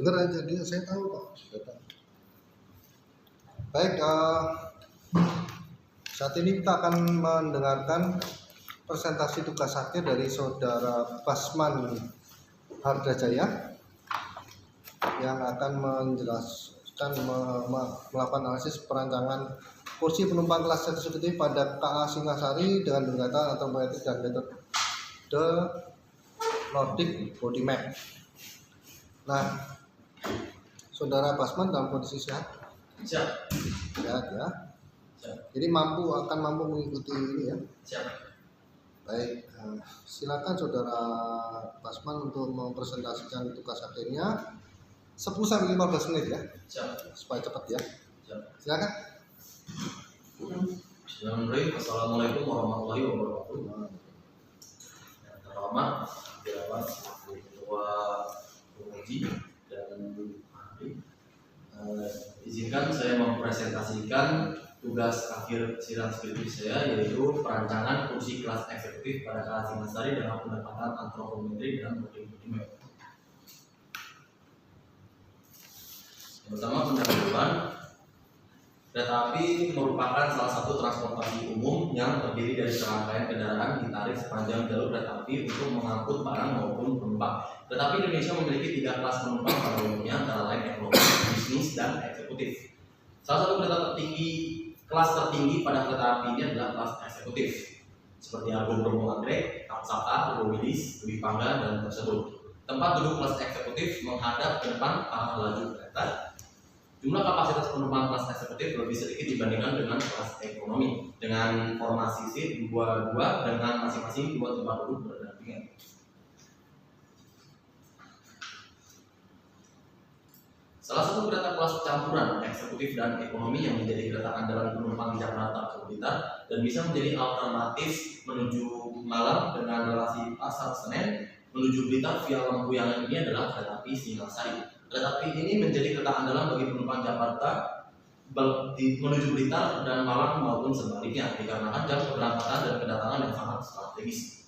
dengar aja dia, saya tahu kok. Saya tahu. Baik, saat ini kita akan mendengarkan presentasi tugas akhir dari Saudara Basman Hardajaya yang akan menjelaskan melakukan analisis perancangan kursi penumpang kelas eksekutif pada KA Singasari dengan pendekatan atau metode dan metode Nordic Body Map. Nah, Saudara Basman dalam kondisi sehat? Siap. Sehat ya. Siap. Jadi akan mampu mengikuti ini ya. Siap. Baik, silakan Saudara Basman untuk mempresentasikan tugas akhirnya 10-15 menit ya. Siap. Supaya cepat ya. Siap. Silakan. Bismillahirrahmanirrahim. Assalamualaikum warahmatullahi wabarakatuh. Yang terhormat Dewan Ketua Penguji dan ahli, izinkan saya mempresentasikan tugas akhir sidang skripsi saya, yaitu perancangan kursi kelas eksekutif pada KA Singasari dengan pendekatan antropometri dan body map. Yang pertama, pendahuluan. Kereta api merupakan salah satu transportasi umum yang terdiri dari serangkaian kendaraan ditarik sepanjang jalur kereta api untuk mengangkut barang maupun penumpang. Kereta api Indonesia memiliki 3 kelas penumpang pada umumnya, antara lain ekonomi, bisnis, dan eksekutif. Salah satu kelas tertinggi pada kereta api ini adalah kelas eksekutif, seperti Argo Bromo Anggrek, Tamsaka, Pulau Wilis, Dwi Pangga, dan tersebut. Tempat duduk kelas eksekutif menghadap ke depan arah laju kereta. Jumlah kapasitas penumpang kelas eksekutif lebih sedikit dibandingkan dengan kelas ekonomi, dengan formasi seat 2-2 dengan masing-masing 2 tempat duduk berdampingan. Salah satu kereta kelas campuran eksekutif dan ekonomi yang menjadi kereta andalan penumpang di Jakarta ke Blitar dan bisa menjadi alternatif menuju Malang dengan relasi Pasar Senen menuju Blitar via Lempuyangan ini adalah kereta api Singasari. Kereta api ini menjadi kereta andalan bagi penumpang Jakarta menuju Blitar dan Malang maupun sebaliknya, dikarenakan jam keberangkatan dan kedatangan yang sangat strategis.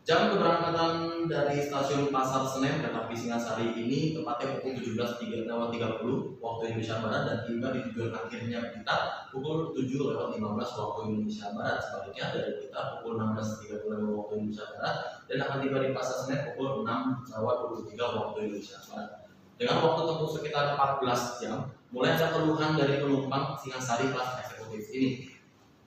Jam keberangkatan dari stasiun Pasar Senen kereta api Singasari ini tepatnya pukul 17.30 waktu Indonesia Barat dan tiba di tujuan akhirnya Blitar pukul 7.15 waktu Indonesia Barat. Sebaliknya dari Blitar pukul 16.30 waktu Indonesia Barat dan akan tiba di Pasar Senen pukul 6.23 waktu Indonesia Barat. Dengan waktu tempuh sekitar 14 jam, mulai ada keluhan dari penumpang Singasari kelas eksekutif ini.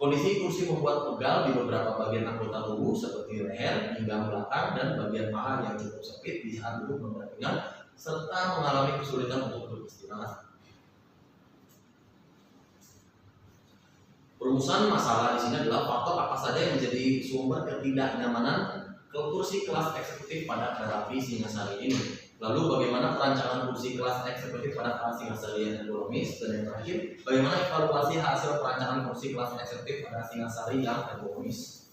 Kondisi kursi membuat pegal di beberapa bagian anggota tubuh seperti leher, pinggang belakang, dan bagian paha yang cukup sempit di saat duduk berdampingan, serta mengalami kesulitan untuk beristirahat. Perumusan masalah di sini adalah faktor apa saja yang menjadi sumber ketidaknyamanan ke kursi kelas eksekutif pada kereta api Singasari ini. Lalu bagaimana perancangan kursi kelas eksekutif pada KA Singasari yang ekonomis, dan yang terakhir bagaimana evaluasi hasil perancangan kursi kelas eksekutif pada Singasari yang ekonomis.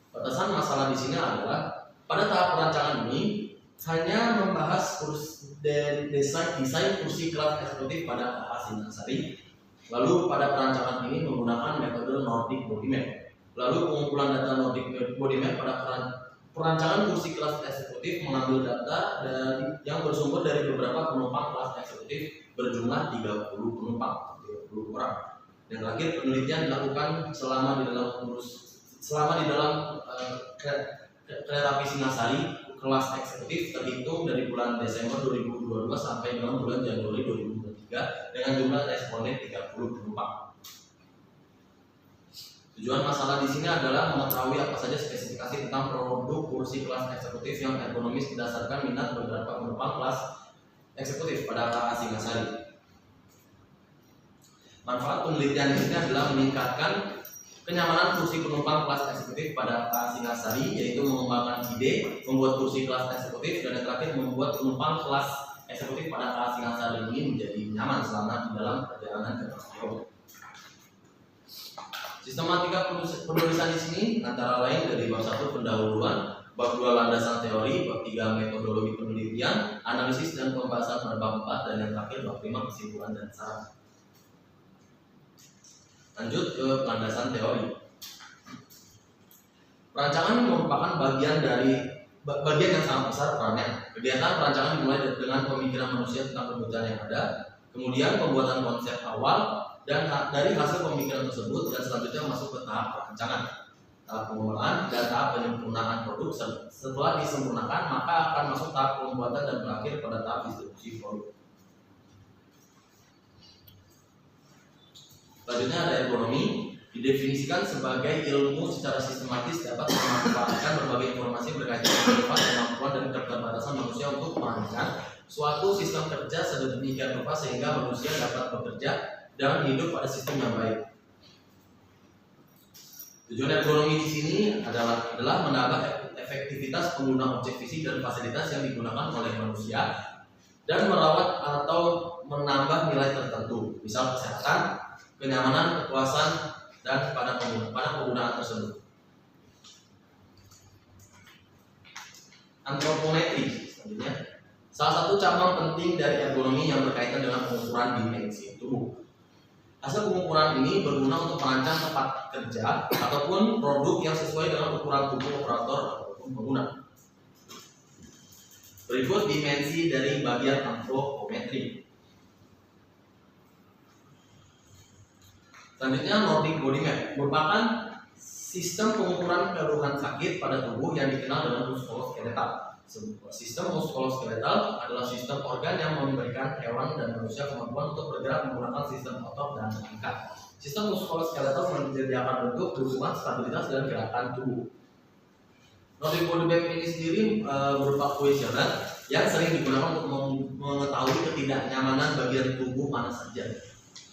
Batasan masalah di sini adalah pada tahap perancangan ini hanya membahas desain kursi kelas eksekutif pada KA Singasari. Lalu pada perancangan ini menggunakan metode Nordic Body Map. Lalu pengumpulan data Nordic Body Map pada perancangan kursi kelas eksekutif mengambil data yang bersumber dari beberapa penumpang kelas eksekutif berjumlah 30 penumpang, 30 orang. Dan terakhir, penelitian dilakukan selama di dalam kereta api Singasari kelas eksekutif terhitung dari bulan Desember 2022 sampai dengan bulan Januari 2023 dengan jumlah responden 30 penumpang. Tujuan masalah di sini adalah mengetahui apa saja spesifikasi tentang produk kursi kelas eksekutif yang ergonomis berdasarkan minat beberapa penumpang kelas eksekutif pada KA Singasari. Manfaat penelitian di sini adalah meningkatkan kenyamanan kursi penumpang kelas eksekutif pada KA Singasari, yaitu mengembangkan ide membuat kursi kelas eksekutif, dan yang terakhir membuat penumpang kelas eksekutif pada KA Singasari ini menjadi nyaman selama di dalam perjalanan ke stasiun. Sistematika penulisan di sini antara lain dari bab 1 pendahuluan, bab 2 landasan teori, bab 3 metodologi penelitian, analisis dan pembahasan pada bab 4, dan yang terakhir bab 5 kesimpulan dan saran. Lanjut ke landasan teori. Perancangan merupakan bagian dari bagian yang sangat besar perannya. Kegiatan perancangan dimulai dengan pemikiran manusia tentang kebutuhan yang ada, kemudian pembuatan konsep awal, dan dari hasil pemikiran tersebut dan selanjutnya masuk ke tahap perancangan, tahap pengembangan, dan tahap penyempurnaan produk. Setelah disempurnakan, maka akan masuk tahap pembuatan dan berakhir pada tahap distribusi produk. Selanjutnya ada ekonomi. Didefinisikan sebagai ilmu secara sistematis dapat memanfaatkan berbagai informasi berkaitan dengan kemampuan dan keterbatasan manusia untuk merancang suatu sistem kerja sedemikian rupa sehingga manusia dapat bekerja dan hidup pada sistem yang baik. Tujuan ekonomi di sini adalah menambah efektivitas pengguna objek fisik dan fasilitas yang digunakan oleh manusia dan merawat atau menambah nilai tertentu, misal kesehatan, kenyamanan, kepuasan, dan pada penggunaan tersebut. Antropometri selanjutnya. Salah satu cabang penting dari ergonomi yang berkaitan dengan pengukuran dimensi tubuh. Hasil pengukuran ini berguna untuk merancang tempat kerja ataupun produk yang sesuai dengan ukuran tubuh operator ataupun pengguna. Berikut dimensi dari bagian antropometri. Selanjutnya, Nordic Body Map merupakan sistem pengukuran keluhan sakit pada tubuh yang dikenal dengan muskuloskeletal. Sistem muskuloskeletal adalah sistem organ yang memberikan hewan dan manusia kemampuan untuk bergerak menggunakan sistem otot dan tingkat. Sistem muskuloskeletal menyediakan bentuk, dukungan, stabilitas, dan gerakan tubuh. Nordic Body Map ini sendiri berupa kuesioner yang sering digunakan untuk mengetahui ketidaknyamanan bagian tubuh mana saja.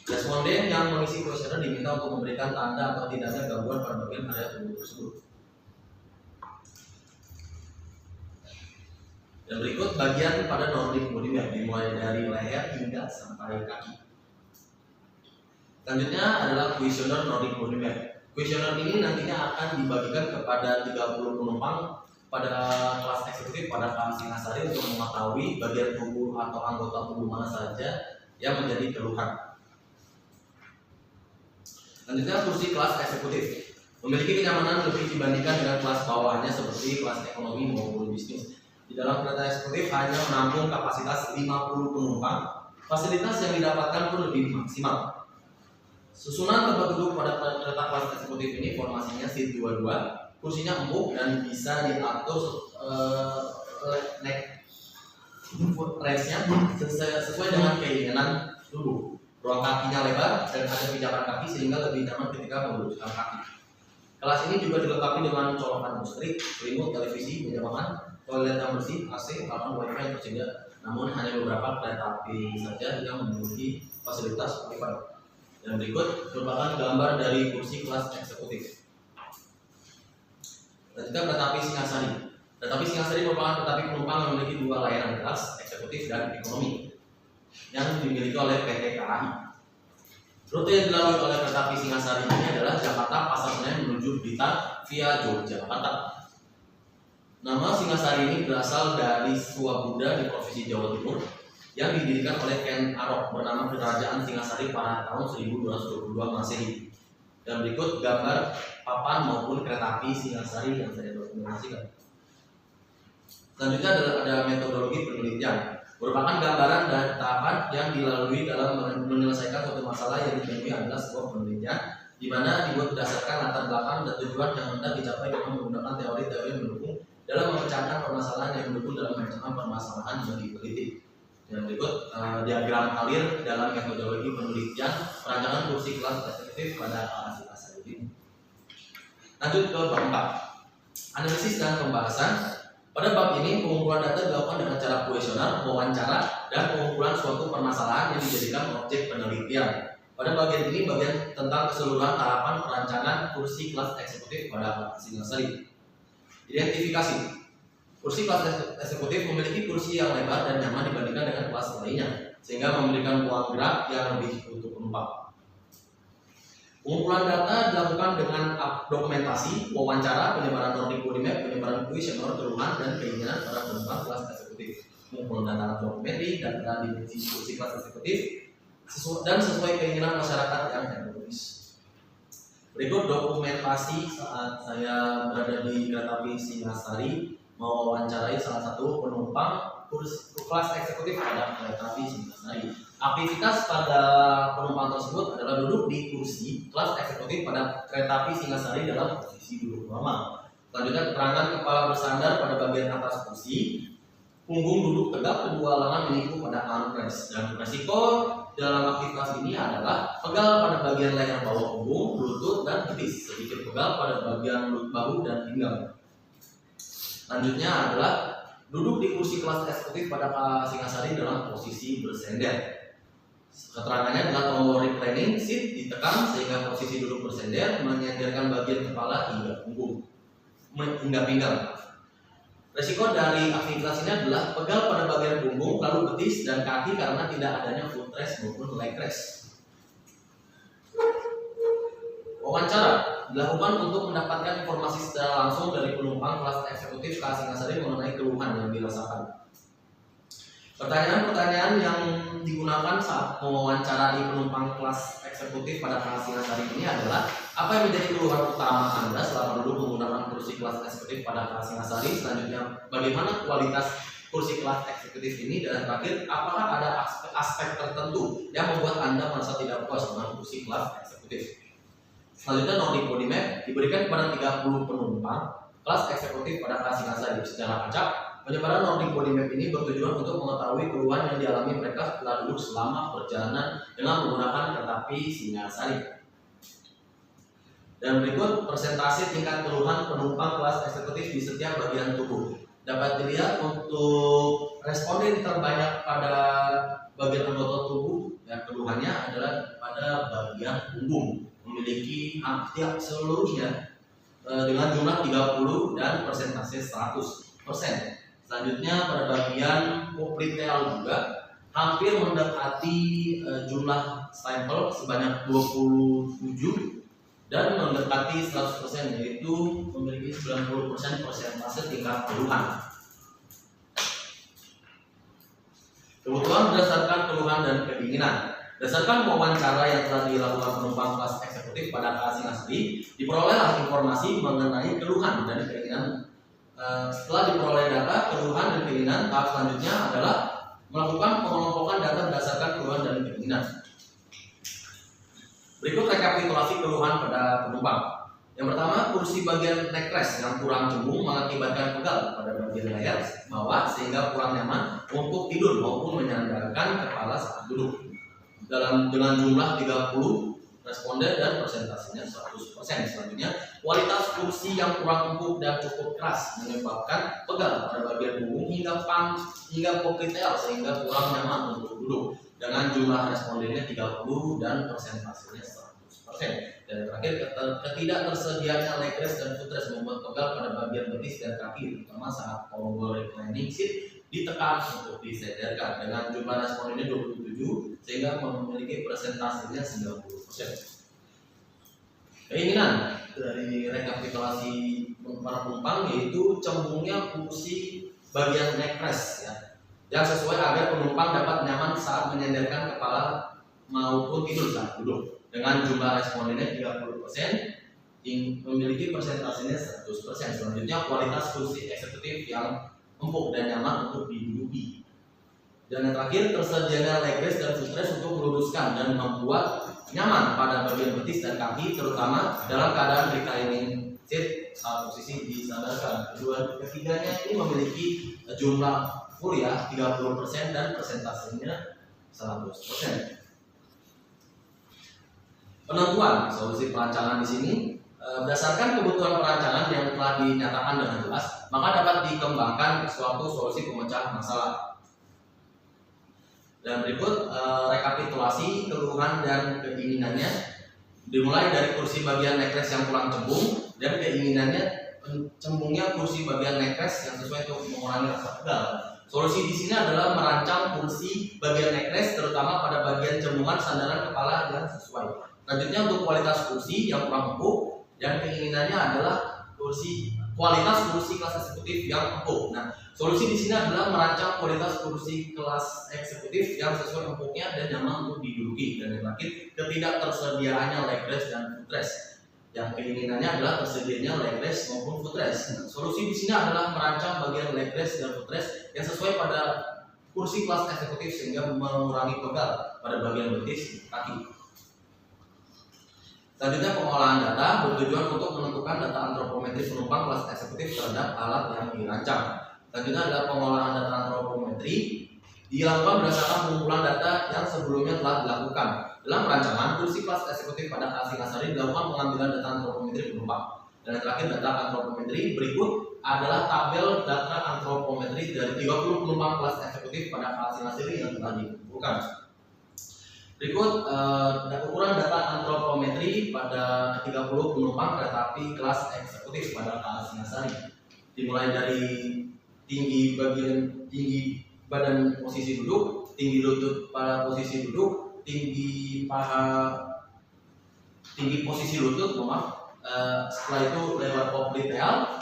Responden yang mengisi kuesioner diminta untuk memberikan tanda atau tidaknya gangguan pada bagian area tubuh tersebut. Dan berikut bagian pada Nordic Body Map dimulai dari leher hingga sampai kaki. Selanjutnya adalah kuesioner Nordic Body Map. Kuesioner ini nantinya akan dibagikan kepada 30 penumpang pada kelas eksekutif pada kelas Singasari untuk mengetahui bagian tubuh atau anggota tubuh mana saja yang menjadi keluhan. Selanjutnya, kursi kelas eksekutif memiliki kenyamanan lebih dibandingkan dengan kelas bawahnya seperti kelas ekonomi maupun bisnis. Di dalam kereta eksekutif hanya menampung kapasitas 50 penumpang. Fasilitas yang didapatkan pun lebih maksimal. Susunan tempat duduk pada kereta kelas eksekutif ini formasinya seat 22, kursinya empuk dan bisa diatur neck raise-nya sesuai dengan keinginan tubuh. Ruang kakinya lebar dan ada pijakan kaki sehingga lebih nyaman ketika meluruskan kaki. Kelas ini juga dilengkapi dengan colokan listrik, remote televisi, meja makan, toilet yang bersih, AC, bahkan wifi yang tersedia. Namun hanya beberapa kereta api saja yang memiliki fasilitas wifi. Dan berikut merupakan gambar dari kursi kelas eksekutif. Selanjutnya kereta api Singasari. Kereta api Singasari merupakan kereta api penumpang yang memiliki dua layanan kelas, eksekutif dan ekonomi, yang dimiliki oleh PT KAI. Rute yang dilalui oleh kereta api Singasari ini adalah Jakarta Pasar Senen menuju Blitar via Yogyakarta. Nama Singasari ini berasal dari sebuah Buddha di Provinsi Jawa Timur yang didirikan oleh Ken Arok bernama Kerajaan Singasari pada tahun 1222 Masehi. Dan berikut gambar papan maupun kereta api Singasari yang saya dokumentasikan. Selanjutnya ada metodologi penelitian. Merupakan gambaran dan tahapan yang dilalui dalam menyelesaikan suatu masalah yang ditemui adalah sebuah penelitian di mana dibuat berdasarkan latar belakang dan tujuan yang hendak dicapai dengan menggunakan teori-teori yang mendukung dalam memecahkan permasalahan yang mendukung dalam memecahkan permasalahan yang diteliti. Dan berikut diagram alir dalam metodologi penelitian perancangan kursi kelas eksekutif pada kelas ini. Lanjut ke bab 4. Analisis dan pembahasan. Pada bab ini pengumpulan data dilakukan dengan cara kuesioner, wawancara, dan pengumpulan suatu permasalahan yang dijadikan objek penelitian. Pada bagian ini bagian tentang keseluruhan tahapan perancangan kursi kelas eksekutif pada Singasari. Identifikasi. Kursi kelas eksekutif memiliki kursi yang lebar dan nyaman dibandingkan dengan kelas lainnya, sehingga memberikan ruang gerak yang lebih untuk penumpang. Pengumpulan data dilakukan dengan dokumentasi, wawancara, penyebaran Nordic Body Map, penyebaran kuesioner, keluhan, dan keinginan para penumpang kelas eksekutif. Pengumpulan data antropometri, data dimensi kursi kelas eksekutif, dan sesuai keinginan masyarakat yang tertulis. Berikut dokumentasi saat saya berada di kereta api Singasari mewawancarai salah satu penumpang kelas eksekutif pada kereta api Singasari. Aktivitas pada penumpang tersebut adalah duduk di kursi kelas eksekutif pada kereta api Singasari dalam posisi duduk normal. Selanjutnya keterangan kepala bersandar pada bagian atas kursi, punggung duduk tegak, kedua lengan mengiku pada armrest. Dan resiko dalam aktivitas ini adalah pegal pada bagian leher bawah punggung, lutut, dan betis, sedikit pegal pada bagian bahu dan pinggang. Selanjutnya adalah duduk di kursi kelas eksekutif pada Singasari dalam posisi bersender. Keterangannya adalah tombol reclining seat ditekan sehingga posisi duduk bersender, menyenderkan bagian kepala hingga pinggang. Resiko dari aktivitas ini adalah pegal pada bagian punggung, lalu betis dan kaki karena tidak adanya footrest maupun leg rest. Wawancara dilakukan untuk mendapatkan informasi secara langsung dari penumpang kelas eksekutif KA Singasari mengenai keluhan yang dirasakan. Pertanyaan-pertanyaan yang digunakan saat mewawancarai penumpang kelas eksekutif pada KA Singasari ini adalah: apa yang menjadi keluhan utama Anda selama duduk menggunakan kursi kelas eksekutif pada KA Singasari? Selanjutnya, bagaimana kualitas kursi kelas eksekutif ini? Dan terakhir, apakah ada aspek tertentu yang membuat Anda merasa tidak puas dengan kursi kelas eksekutif? Selanjutnya, Nordic Body Map diberikan kepada 30 penumpang kelas eksekutif pada KA Singasari. Secara acak, penyebaran Nordic Body Map ini bertujuan untuk mengetahui keluhan yang dialami mereka setelah duduk selama perjalanan dengan menggunakan kereta api Singasari. Dan berikut presentasi tingkat keluhan penumpang kelas eksekutif di setiap bagian tubuh. Dapat dilihat untuk responden terbanyak pada bagian anggota tubuh, dan keluhannya adalah pada bagian punggung, memiliki hampir seluruhnya dengan jumlah 30 dan persentase 100%. Selanjutnya pada bagian popliteal juga hampir mendekati jumlah sampel sebanyak 27 dan mendekati 100%, yaitu memiliki 90% persentase tingkat keluhan. Kebutuhan berdasarkan keluhan dan keinginan. Berdasarkan wawancara yang telah dilakukan penumpang kelas eksekutif pada KA Singasari, diperolehlah informasi mengenai keluhan dan keinginan. Setelah diperoleh data, keluhan dan keinginan, tahap selanjutnya adalah melakukan pengelompokan data berdasarkan keluhan dan keinginan. Berikut rekapitulasi keluhan pada penumpang. Yang pertama, kursi bagian neckrest yang kurang cembung mengakibatkan pegal pada bagian leher bawah sehingga kurang nyaman untuk tidur maupun menyandarkan kepala saat duduk. Dengan jumlah 30 responden dan persentasenya 100%. Selanjutnya, kualitas kursi yang kurang empuk dan cukup keras menyebabkan pegal pada bagian punggung hingga popliteal sehingga kurang nyaman untuk duduk. Dengan jumlah respondennya 30 dan persentasenya 100%. Dan terakhir, ketidaktersediaannya leg rest dan footrest membuat pegal pada bagian betis dan kaki, terutama saat tombol reclining seat ditekan untuk disederkan. Dengan jumlah respondennya 27 sehingga memiliki persentasenya 90%. Keinginan dari rekapitulasi para penumpang yaitu cembungnya kursi bagian neckrest yang sesuai agar penumpang dapat nyaman saat menyandarkan kepala maupun tidur saat duduk. Dengan jumlah respondennya 30%, memiliki persentasenya 100%. Selanjutnya, kualitas kursi eksekutif yang empuk dan nyaman untuk diduduki. Dan yang terakhir, tersedianya leg rest dan footrest untuk meluruskan dan membuat nyaman pada bagian betis dan kaki, terutama dalam keadaan reclining seat saat posisi disandarkan. Ketiganya ini memiliki jumlah full 30% dan persentasenya 100%. Penentuan solusi perancangan di sini berdasarkan kebutuhan perancangan yang telah dinyatakan dengan jelas, maka dapat dikembangkan suatu solusi pemecah masalah. Dan berikut rekapitulasi keluhan dan keinginannya, dimulai dari kursi bagian neckrest yang kurang cembung dan keinginannya cembungnya kursi bagian neckrest yang sesuai untuk mengurangi rasa pegal. Solusi di sini adalah merancang kursi bagian neckrest terutama pada bagian cembungan sandaran kepala yang sesuai. Selanjutnya, untuk kualitas kursi yang kurang empuk dan keinginannya adalah kualitas kursi kelas eksekutif yang empuk. Nah, solusi di sini adalah merancang kualitas kursi kelas eksekutif yang sesuai empuknya dan nyaman untuk diduduki. Dan yang terakhir, ketidaktersediaannya leg rest dan footrest. yang keinginannya adalah tersedianya leg rest maupun footrest. Solusi di sini adalah merancang bagian leg rest dan footrest yang sesuai pada kursi kelas eksekutif sehingga mengurangi pegal pada bagian betis kaki. Selanjutnya pengolahan data bertujuan untuk menentukan data antropometri penumpang kelas eksekutif terhadap alat yang dirancang. Selanjutnya adalah pengolahan data antropometri dilakukan berdasarkan pengumpulan data yang sebelumnya telah dilakukan. Dalam rancangan kursi kelas eksekutif pada kelas Singasari dilakukan pengambilan data antropometri penumpang. Dan yang terakhir data antropometri berikut adalah tabel data antropometri dari 30 penumpang kelas eksekutif pada kelas Singasari yang telah dikumpulkan. Berikut ukuran data antropometri pada 30 penumpang kereta api kelas eksekutif pada kelas Singasari. Dimulai dari tinggi badan posisi duduk, tinggi lutut pada posisi duduk, tinggi posisi lutut, setelah itu lebar popliteal,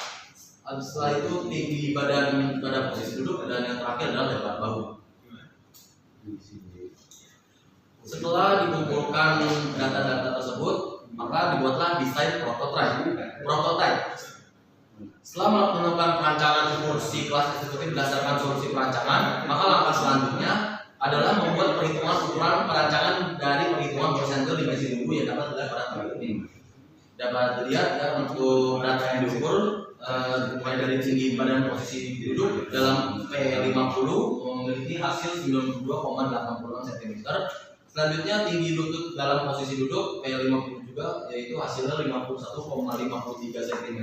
setelah itu tinggi badan pada posisi duduk, dan yang terakhir adalah lebar bahu. Setelah dikumpulkan data-data tersebut, maka dibuatlah desain prototype. Setelah menemukan perancangan kursi kelas eksekutif berdasarkan solusi perancangan, maka langkah selanjutnya adalah membuat perhitungan ukuran perancangan dari perhitungan prosentil dimensi tubuh yang dapat dilihat pada tabel ini. Dapat dilihat ya, untuk data yang diukur mulai dari tinggi badan posisi duduk dalam P50 memiliki hasil 92,86 cm. Selanjutnya tinggi lutut dalam posisi duduk P50 juga, yaitu hasilnya 51,53 cm.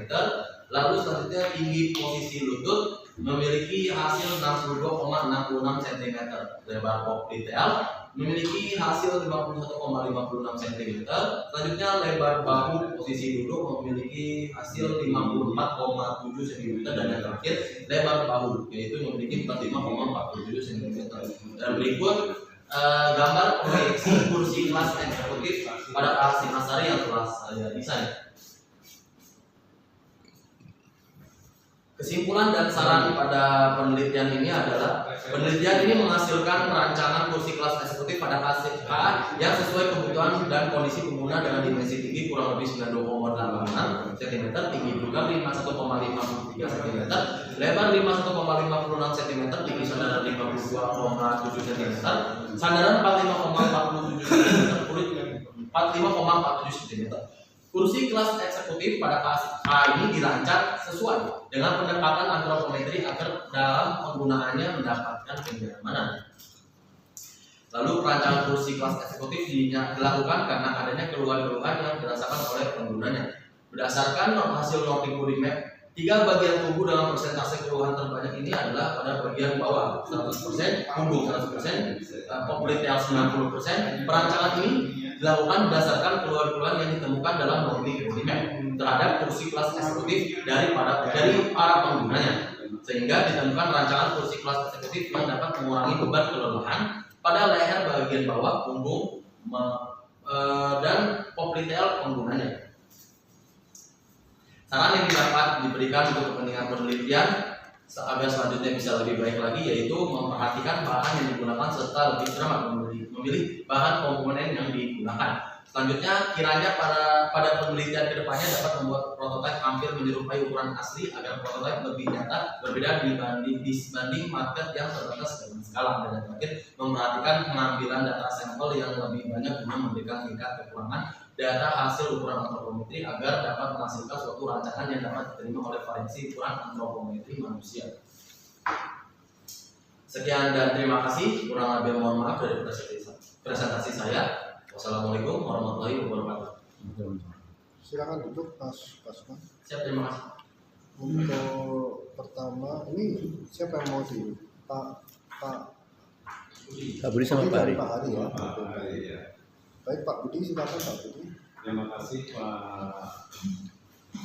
Lalu selanjutnya tinggi posisi lutut memiliki hasil 62,66 cm. Lebar popliteal memiliki hasil 51,56 cm. Selanjutnya lebar bahu posisi duduk memiliki hasil 54,7 cm. Dan yang terakhir lebar bahu, yaitu memiliki 45,47 cm. Dan berikut gambar proyeksi kursi kelas eksekutif pada kelas Singasari yang telah saya desain. Kesimpulan dan saran pada penelitian ini adalah penelitian ini menghasilkan perancangan kursi kelas eksekutif pada kelas A yang sesuai kebutuhan dan kondisi pengguna dengan dimensi tinggi kurang lebih 92,86 cm, tinggi juga 51,53 cm, lebar 51,56 cm, tinggi sandaran 52,7 cm, sandaran 45,47 cm, kulit 45,47 cm. Kursi kelas eksekutif pada kelas A ini dirancang sesuai dengan pendekatan antropometri agar dalam penggunaannya mendapatkan kenyamanan. Lalu perancangan kursi kelas eksekutif dilakukan karena adanya keluhan-keluhan yang dirasakan oleh penggunanya. Berdasarkan hasil Nordic Body Map, 3 bagian tubuh dalam persentase keluhan terbanyak ini adalah pada bagian bawah 100%, punggung 100%, popliteal 90%. Perancangan ini dilakukan berdasarkan keluhan-keluhan yang ditemukan dalam Nordic Body Map terhadap kursi kelas eksekutif dari para penggunanya, sehingga ditemukan rancangan kursi kelas eksekutif yang dapat mengurangi beban kelelahan pada leher bagian bawah, punggung, dan popliteal penggunanya. Saran yang dapat diberikan untuk kepentingan penelitian agar selanjutnya bisa lebih baik lagi, yaitu memperhatikan bahan yang digunakan serta lebih cermat memilih bahan komponen yang digunakan. Selanjutnya, kiranya pada penelitian kedepannya dapat membuat prototipe hampir menyerupai ukuran asli agar prototipe lebih nyata berbeda dibanding market yang terbatas dengan skala. Dan yang terakhir, memperhatikan pengambilan data sampel yang lebih banyak guna memberikan tingkat kekurangan data hasil ukuran antropometri agar dapat menghasilkan suatu rancangan yang dapat diterima oleh variasi ukuran antropometri manusia. Sekian dan terima kasih. Kurang lebih mohon maaf dari presentasi saya. Wassalamualaikum warahmatullahi wabarakatuh. Silakan duduk Mas Kasman. Siap, terima kasih. Untuk pertama ini siapa yang mau di Pak Budi sama Pak Hari. Pak Hari ya. Pak Hari ya. Baik Pak Budi, silakan Pak Budi. Terima kasih Pak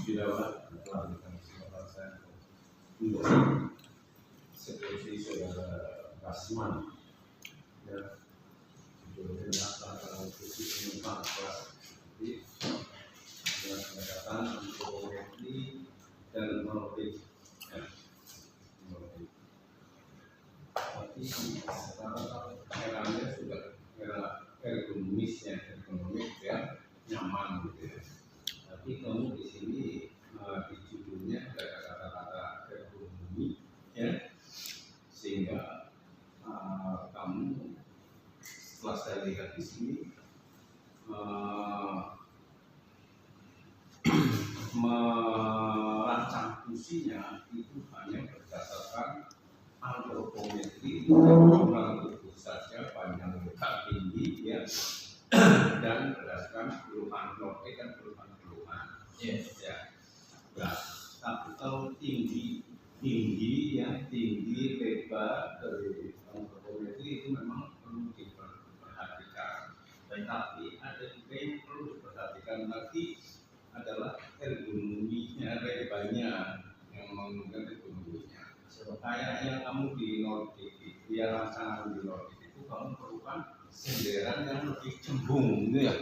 Bidawan telah memberikan kesempatan saya untuk seperti saudara Kasman ya, untuk mendaftarkan kursi penumpang kelas ini dengan pendekatan antropometri dan Nordic ya. Tapi sekarang eranya sudah era ergonomis ya, nyaman gitu ya. Tapi tapi kamu di sini di judulnya ada kata-kata ekonomi, ya, sehingga kamu setelah saya lihat di sini merancang puisinya itu hanya berdasarkan antropometri jumlah tubuh saja, panjang lebar tinggi, ya, dan berdasarkan keluhan loke dan keluhan-keluhan. Yes. Ya. Nah, tapi kalau tinggi ya, tinggi lebar dari antropometri itu memang perlu diperhatikan. Tetapi ada juga yang perlu diperhatikan lagi adalah ergonominya, lebarnya, yang menentukan ergonominya. Kayaknya kamu di Nordik, ya rancangan di Nordik itu kamu perlukan senderan yang lebih cembung, gitu ya.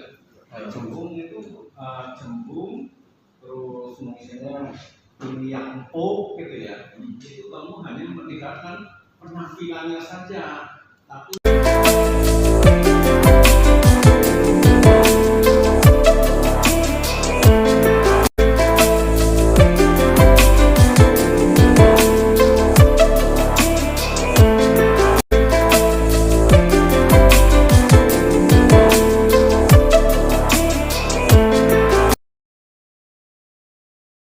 Cembung itu cembung, terus misalnya ini yang empuk, gitu ya. Itu kamu hanya meningkatkan penampilannya saja, tapi